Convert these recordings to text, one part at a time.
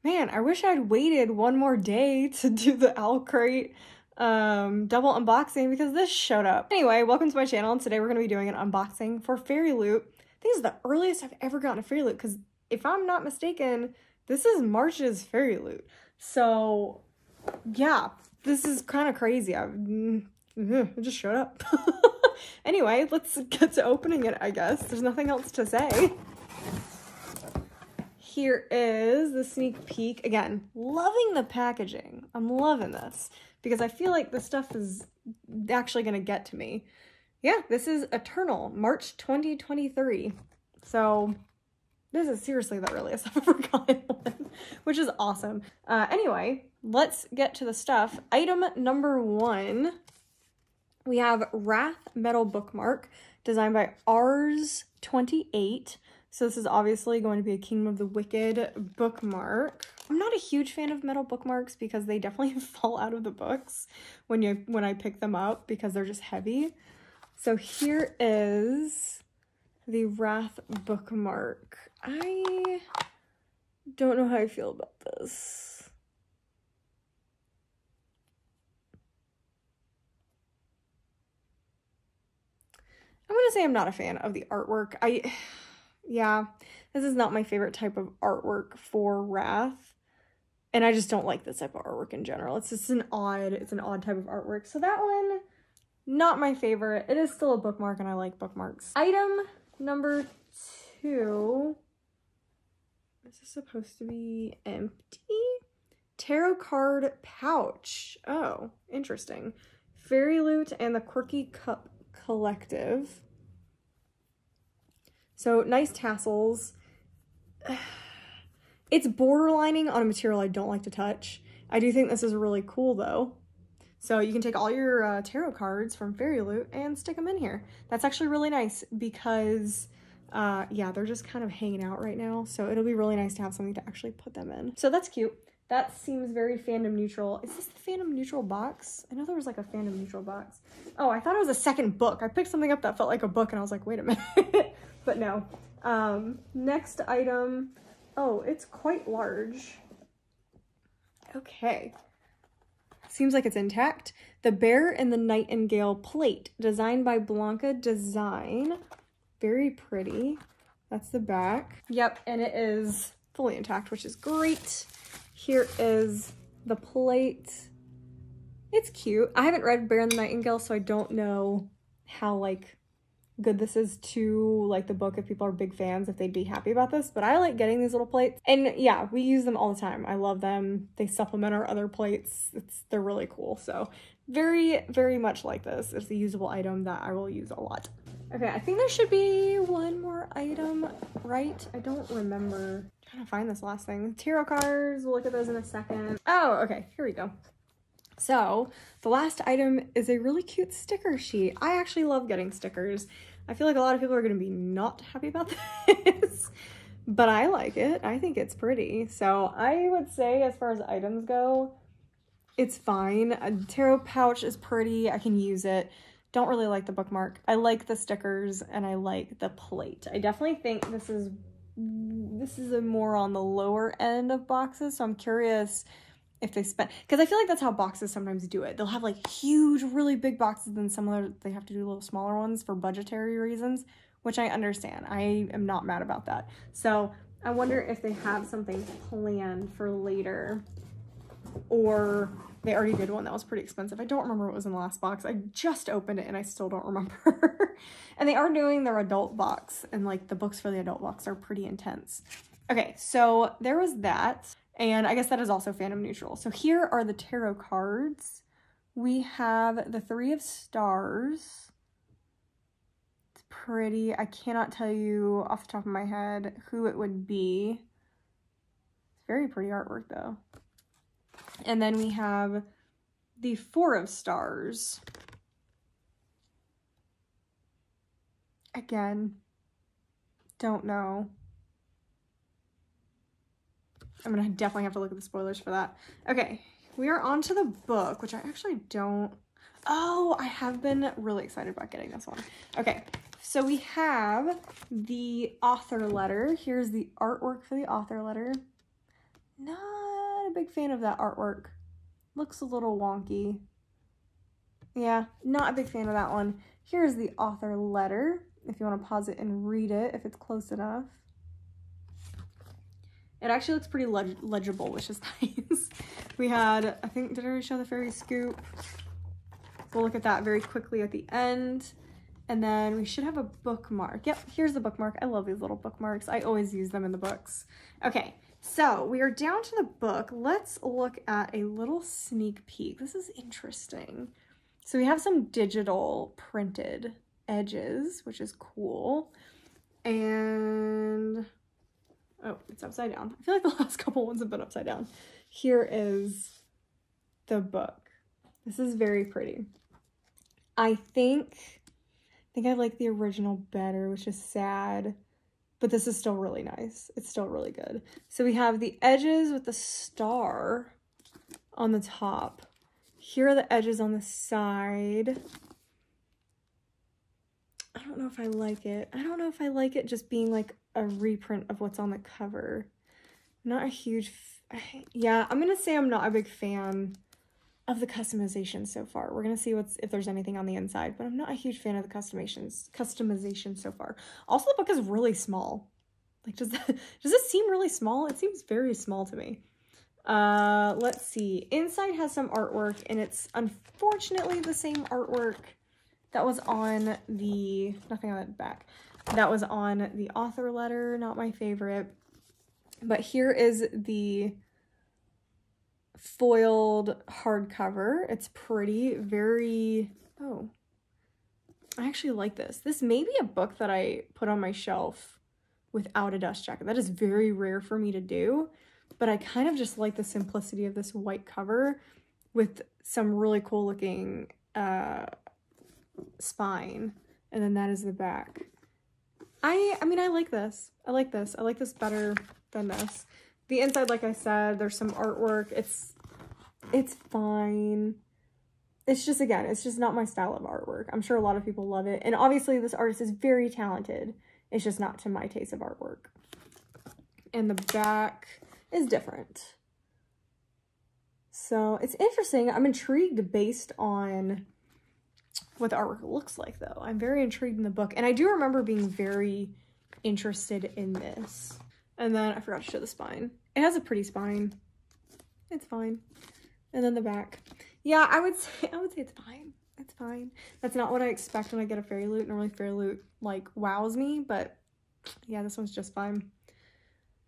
Man, I wish I'd waited one more day to do the Owl Crate double unboxing because this showed up. Anyway, welcome to my channel, and today we're going to be doing an unboxing for Fairyloot. I think this is the earliest I've ever gotten a Fairyloot because if I'm not mistaken, this is March's Fairyloot. So yeah, this is kind of crazy. It just showed up. Anyway, let's get to opening it, I guess. There's nothing else to say. Here is the sneak peek. Again, loving the packaging. I'm loving this because I feel like the stuff is actually going to get to me. Yeah, this is Eternal, March 2023. So this is seriously the earliest I've ever gotten one, which is awesome. Anyway, let's get to the stuff. Item number 1, we have Wrath Metal Bookmark, designed by Rs28. So this is obviously going to be a Kingdom of the Wicked bookmark. I'm not a huge fan of metal bookmarks because they definitely fall out of the books when I pick them up because they're just heavy. So here is the Wrath bookmark. I don't know how I feel about this. I'm gonna say I'm not a fan of the artwork. Yeah, this is not my favorite type of artwork for Wrath, and I just don't like this type of artwork in general. It's just an odd type of artwork. So that one, not my favorite. It is still a bookmark, and I like bookmarks. Item number 2. This is supposed to be empty. Tarot card pouch. Oh, interesting. Fairyloot and the Quirky Cup Collective. So nice tassels. It's borderlining on a material I don't like to touch. I do think this is really cool though. So you can take all your tarot cards from Fairyloot and stick them in here. That's actually really nice because yeah, they're just kind of hanging out right now. So it'll be really nice to have something to actually put them in. So that's cute. That seems very fandom neutral. Is this the fandom neutral box? I know there was like a fandom neutral box. Oh, I thought it was a second book. I picked something up that felt like a book and I was like, wait a minute. But no. Next item. Oh, it's quite large. Okay. Seems like it's intact. The Bear and the Nightingale plate, designed by Blanca Design. Very pretty. That's the back. Yep, and it is fully intact, which is great. Here is the plate. It's cute. I haven't read Bear and the Nightingale, so I don't know how like good this is to like the book if people are big fans, if they'd be happy about this, but I like getting these little plates. And yeah, we use them all the time. I love them. They supplement our other plates. They're really cool. So very, very much like this. It's a usable item that I will use a lot. Okay, I think there should be one more item, right? I don't remember. I'm trying to find this last thing. Tarot cards, we'll look at those in a second. Oh, okay, here we go. So the last item is a really cute sticker sheet. I actually love getting stickers. I feel like a lot of people are going to be not happy about this, but I like it. I think it's pretty. So I would say as far as items go, it's fine. A tarot pouch is pretty. I can use it. Don't really like the bookmark. I like the stickers and I like the plate. I definitely think this is a more on the lower end of boxes. So I'm curious if they spent, because I feel like that's how boxes sometimes do it. They'll have like huge, really big boxes, and some other they have to do little smaller ones for budgetary reasons, which I understand. I am not mad about that. So I wonder if they have something planned for later, or they already did one that was pretty expensive. I don't remember what was in the last box. I just opened it and I still don't remember. And they are doing their adult box, and like the books for the adult box are pretty intense. Okay, so there was that. And I guess that is also fandom neutral. So here are the tarot cards. We have the 3 of Stars. It's pretty. I cannot tell you off the top of my head who it would be. It's very pretty artwork though. And then we have the 4 of Stars. Again, don't know. I'm gonna definitely have to look at the spoilers for that. Okay, we are on to the book, which I actually don't... Oh, I have been really excited about getting this one. Okay, so we have the author letter. Here's the artwork for the author letter. Not a big fan of that artwork. Looks a little wonky. Yeah, not a big fan of that one. Here's the author letter, if you want to pause it and read it, if it's close enough. It actually looks pretty legible, which is nice. We had, I think, did I already show the fairy scoop? We'll look at that very quickly at the end. And then we should have a bookmark. Yep, here's the bookmark. I love these little bookmarks. I always use them in the books. Okay, so we are down to the book. Let's look at a little sneak peek. This is interesting. So we have some digital printed edges, which is cool. And, oh, it's upside down. I feel like the last couple ones have been upside down. Here is the book. This is very pretty. I think I like the original better, which is sad, but this is still really nice. It's still really good. So we have the edges with the star on the top. Here are the edges on the side. I don't know if I like it. I don't know if I like it just being like a reprint of what's on the cover. Not a huge, yeah, I'm gonna say I'm not a big fan of the customization so far. We're gonna see if there's anything on the inside, but I'm not a huge fan of the customization so far. Also, the book is really small. Like, does it seem really small? It seems very small to me. Let's see. Inside has some artwork, and it's unfortunately the same artwork that was on the, nothing on the back, that was on the author letter. Not my favorite. But here is the foiled hardcover. It's pretty, very, oh, I actually like this. This may be a book that I put on my shelf without a dust jacket. That is very rare for me to do, but I kind of just like the simplicity of this white cover with some really cool looking spine, and then that is the back. I mean, I like this. I like this. I like this better than this. The inside, like I said, there's some artwork. It's fine. It's just, again, it's just not my style of artwork. I'm sure a lot of people love it. And obviously this artist is very talented. It's just not to my taste of artwork. And the back is different. So it's interesting. I'm intrigued based on what the artwork looks like, though. I'm very intrigued in the book. And I do remember being very interested in this. And then I forgot to show the spine. It has a pretty spine. It's fine. And then the back. Yeah, I would say it's fine. It's fine. That's not what I expect when I get a Fairyloot. Normally Fairyloot like wows me, but yeah, this one's just fine.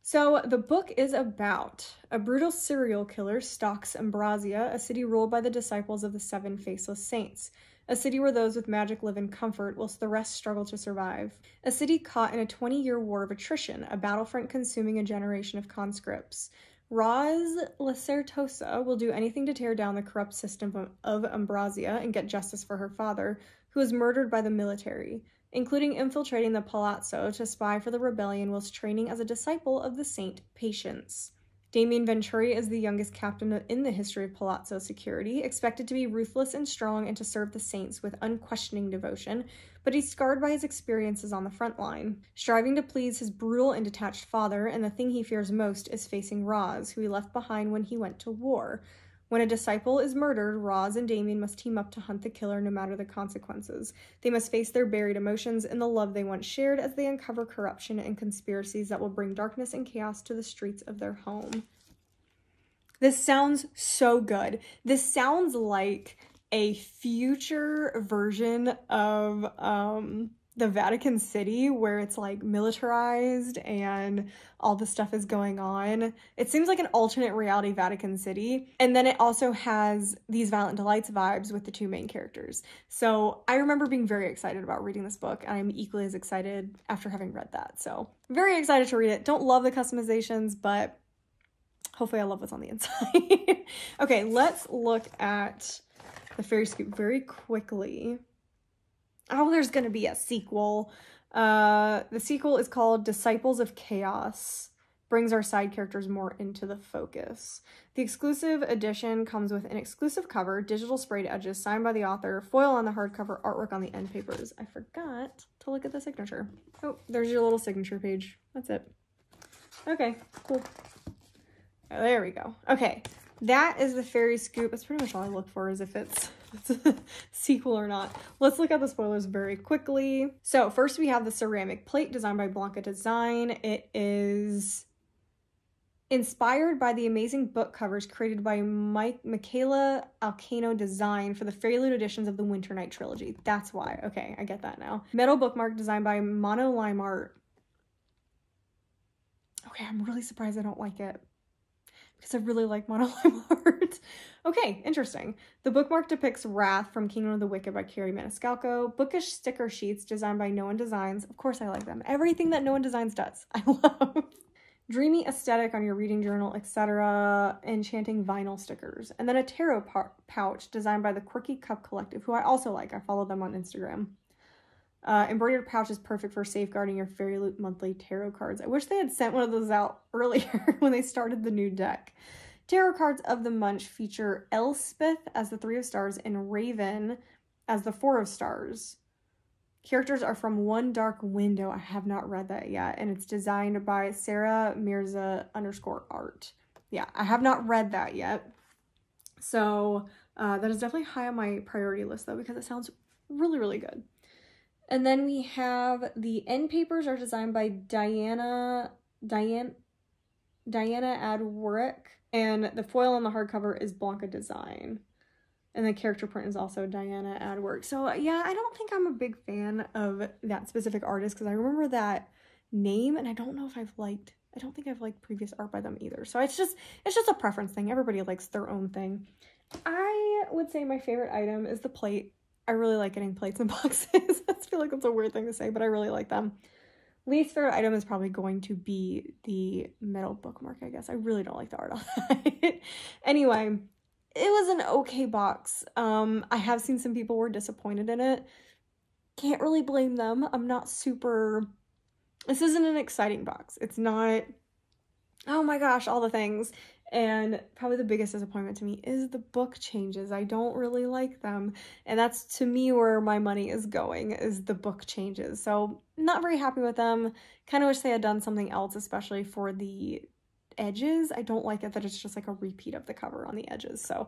So the book is about a brutal serial killer stalks Ambrosia, a city ruled by the disciples of the 7 faceless saints. A city where those with magic live in comfort, whilst the rest struggle to survive. A city caught in a 20-year war of attrition, a battlefront consuming a generation of conscripts. Roz Lacertosa will do anything to tear down the corrupt system of Ambrosia and get justice for her father, who was murdered by the military, including infiltrating the Palazzo to spy for the rebellion whilst training as a disciple of the Saint Patience. Damien Venturi is the youngest captain in the history of Palazzo security, expected to be ruthless and strong and to serve the saints with unquestioning devotion, but he's scarred by his experiences on the front line, striving to please his brutal and detached father, and the thing he fears most is facing Roz, who he left behind when he went to war. When a disciple is murdered, Roz and Damien must team up to hunt the killer no matter the consequences. They must face their buried emotions and the love they once shared as they uncover corruption and conspiracies that will bring darkness and chaos to the streets of their home. This sounds so good. This sounds like a future version of the Vatican City, where it's like militarized and all the stuff is going on. It seems like an alternate reality Vatican City. And then it also has these Violent Delights vibes with the 2 main characters. So I remember being very excited about reading this book. I'm equally as excited after having read that. So very excited to read it. Don't love the customizations, but hopefully I love what's on the inside. Okay, let's look at the Fairy Scoop very quickly. Oh, there's going to be a sequel. The sequel is called Disciples of Chaos. Brings our side characters more into the focus. The exclusive edition comes with an exclusive cover, digital sprayed edges, signed by the author, foil on the hardcover, artwork on the end papers. I forgot to look at the signature. Oh, there's your little signature page. That's it. Okay, cool. There we go. Okay, that is the Fairy Scoop. That's pretty much all I look for, is if it's a sequel or not. Let's look at the spoilers very quickly. So first we have the ceramic plate designed by Blanca Design. It is inspired by the amazing book covers created by Michaela Alcano Design for the Fairyloot editions of the Winter Night trilogy. That's why. Okay, I get that now. Metal bookmark designed by Monolime Art. Okay, I'm really surprised I don't like it, because I really like Monolime Art. Okay, interesting. The bookmark depicts Wrath from Kingdom of the Wicked by Carrie Maniscalco. Bookish sticker sheets designed by No One Designs. Of course I like them. Everything that No One Designs does, I love. Dreamy aesthetic on your reading journal, etc. Enchanting vinyl stickers. And then a tarot pouch designed by the Quirky Cup Collective, who I also like. I follow them on Instagram. Embroidered pouch is perfect for safeguarding your Fairyloot monthly tarot cards. I wish they had sent one of those out earlier when they started the new deck. Tarot cards of the month feature Elspeth as the 3 of Stars and Raven as the 4 of Stars. Characters are from One Dark Window. I have not read that yet, and it's designed by Sarah Mirza _art. Yeah, I have not read that yet. So that is definitely high on my priority list though, because it sounds really, really good. And then we have the end papers are designed by Diana Adwarick, and the foil on the hardcover is Blanca Design. And the character print is also Diana Adwarick. So yeah, I don't think I'm a big fan of that specific artist, because I remember that name and I don't know if I don't think I've liked previous art by them either. So it's just a preference thing. Everybody likes their own thing. I would say my favorite item is the plate. I really like getting plates and boxes. I feel like that's a weird thing to say, but I really like them. Least favorite item is probably going to be the metal bookmark, I guess. I really don't like the art on that. Anyway, it was an okay box. I have seen some people were disappointed in it. Can't really blame them. I'm not super... This isn't an exciting box. It's not, oh my gosh, all the things. And probably the biggest disappointment to me is the book changes. I don't really like them. And that's, to me, where my money is going, is the book changes. So not very happy with them. Kind of wish they had done something else, especially for the edges. I don't like it that it's just like a repeat of the cover on the edges. So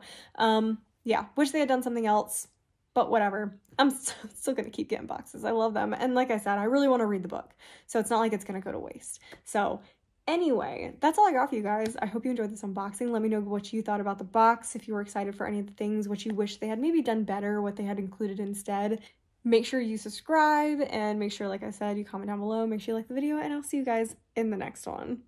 yeah, wish they had done something else, but whatever. I'm still gonna keep getting boxes. I love them. And like I said, I really want to read the book. So it's not like it's gonna go to waste. So anyway, that's all I got for you guys. I hope you enjoyed this unboxing. Let me know what you thought about the box, if you were excited for any of the things, what you wish they had maybe done better, what they had included instead. Make sure you subscribe, and make sure, like I said, you comment down below. Make sure you like the video, and I'll see you guys in the next one.